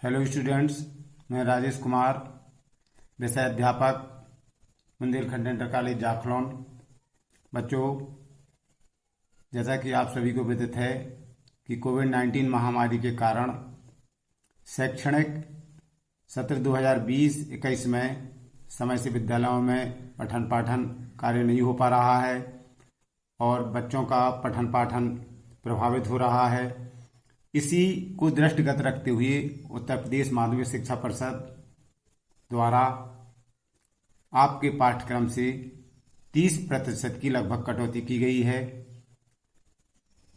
Hello students, मैं राजेश कुमार, विषय अध्यापक, बुंदेलखंड इंटर कॉलेज जाखलौन। बच्चों, जैसा कि आप सभी को विदित है कि कोविड-19 महामारी के कारण शैक्षणिक सत्र 2020-21 में समय से विद्यालयों में पठन पाठन कार्य नहीं हो पा रहा है और बच्चों का पठन पाठन प्रभावित हो रहा है। इसी को दृष्टिगत रखते हुए उत्तर प्रदेश माध्यमिक शिक्षा परिषद द्वारा आपके पाठ्यक्रम से 30% की लगभग कटौती की गई है।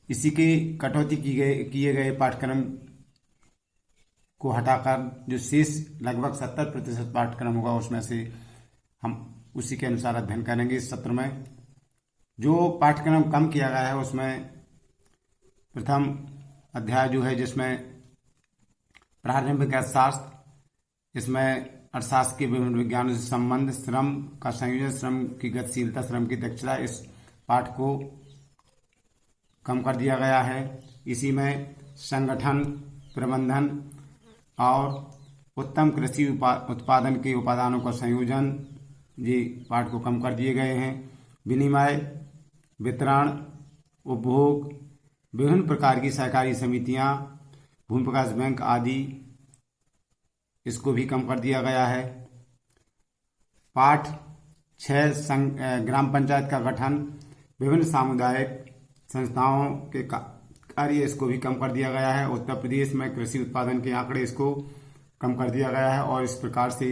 इसी के कटौती किए गए पाठ्यक्रम को हटाकर जो शेष लगभग 70% पाठ्यक्रम होगा उसमें से हम उसी के अनुसार अध्ययन करेंगे। इस सत्र में जो पाठ्यक्रम कम किया गया है उसमें प्रथम अध्याय जो है जिसमें प्रारंभिक अर्थशास्त्र, इसमें अर्थशास्त्र के विभिन्न विज्ञानों से संबंध, श्रम का संयोजन, श्रम की गतिशीलता, श्रम की दक्षता, इस पाठ को कम कर दिया गया है। इसी में संगठन, प्रबंधन और उत्तम कृषि उत्पादन के उपादानों का संयोजन, ये पाठ को कम कर दिए गए हैं। विनिमय, वितरण, उपभोग, विभिन्न प्रकार की सहकारी समितियां, भूमि विकास बैंक आदि, इसको भी कम कर दिया गया है। पाठ 6 ग्राम पंचायत का गठन, विभिन्न सामुदायिक संस्थाओं के कार्य, इसको भी कम कर दिया गया है। उत्तर प्रदेश में कृषि उत्पादन के आंकड़े, इसको कम कर दिया गया है और इस प्रकार से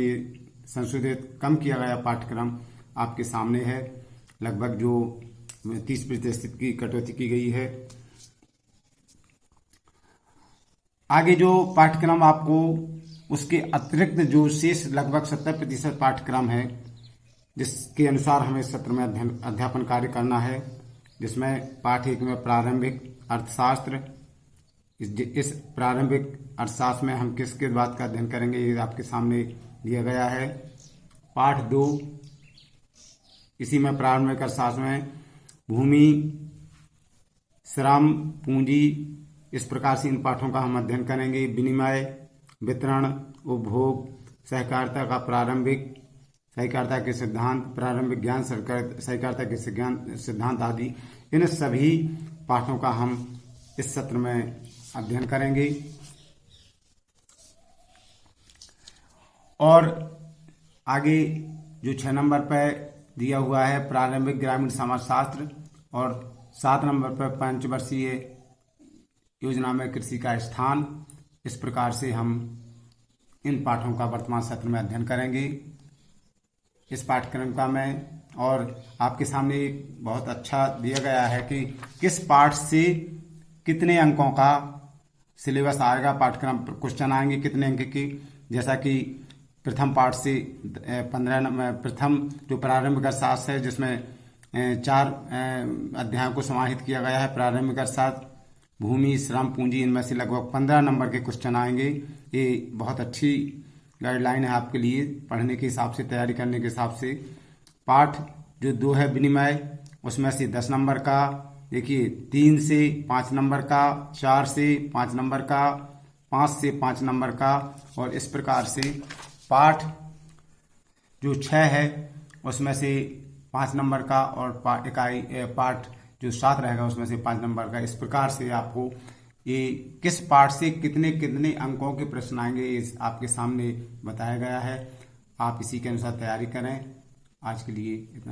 संशोधित कम किया गया पाठ्यक्रम आपके सामने है। लगभग जो 30% की कटौती की गई है। आगे जो पाठ्यक्रम आपको उसके अतिरिक्त जो शेष लगभग 70% पाठ्यक्रम है जिसके अनुसार हमें सत्र में अध्यापन कार्य करना है, जिसमें पाठ 1 में प्रारंभिक अर्थशास्त्र। इस प्रारंभिक अर्थशास्त्र में हम किसके बात का अध्ययन करेंगे ये आपके सामने दिया गया है। पाठ 2, इसी में प्रारंभिक अर्थशास्त्र में भूमि, श्रम, पूंजी, इस प्रकार से इन पाठों का हम अध्ययन करेंगे। विनिमय, वितरण, उपभोग, सहकारिता का प्रारंभिक, सहकारिता के सिद्धांत, प्रारंभिक ज्ञान, सहकारिता के सिद्धांत आदि, इन सभी पाठों का हम इस सत्र में अध्ययन करेंगे। और आगे जो 6 नंबर पर दिया हुआ है प्रारंभिक ग्रामीण समाजशास्त्र और 7 नंबर पर पंचवर्षीय योजना में कृषि का स्थान, इस प्रकार से हम इन पाठों का वर्तमान सत्र में अध्ययन करेंगे। इस पाठ्यक्रम का मैं और आपके सामने एक बहुत अच्छा दिया गया है कि किस पाठ से कितने अंकों का सिलेबस आएगा, पाठ्यक्रम क्वेश्चन आएंगे कितने अंक की। जैसा कि प्रथम पाठ से 15 नंबर, प्रथम जो प्रारंभिक अर्थशास्त्र है जिसमें 4 अध्यायों को समाहित किया गया है। प्रारंभिक अर्थशास्त्र, भूमि, श्रम, पूंजी, इनमें से लगभग 15 नंबर के क्वेश्चन आएंगे। ये बहुत अच्छी गाइडलाइन है आपके लिए पढ़ने के हिसाब से, तैयारी करने के हिसाब से। पाठ जो 2 है विनिमय, उसमें से 10 नंबर का, देखिए 3 से 5 नंबर का, 4 से 5 नंबर का, 5 से 5 नंबर का, और इस प्रकार से पाठ जो 6 है उसमें से 5 नंबर का, और पाठ जो 7 रहेगा उसमें से 5 नंबर का। इस प्रकार से आपको ये किस पाठ से कितने कितने अंकों के प्रश्न आएंगे ये आपके सामने बताया गया है। आप इसी के अनुसार तैयारी करें। आज के लिए इतना ही।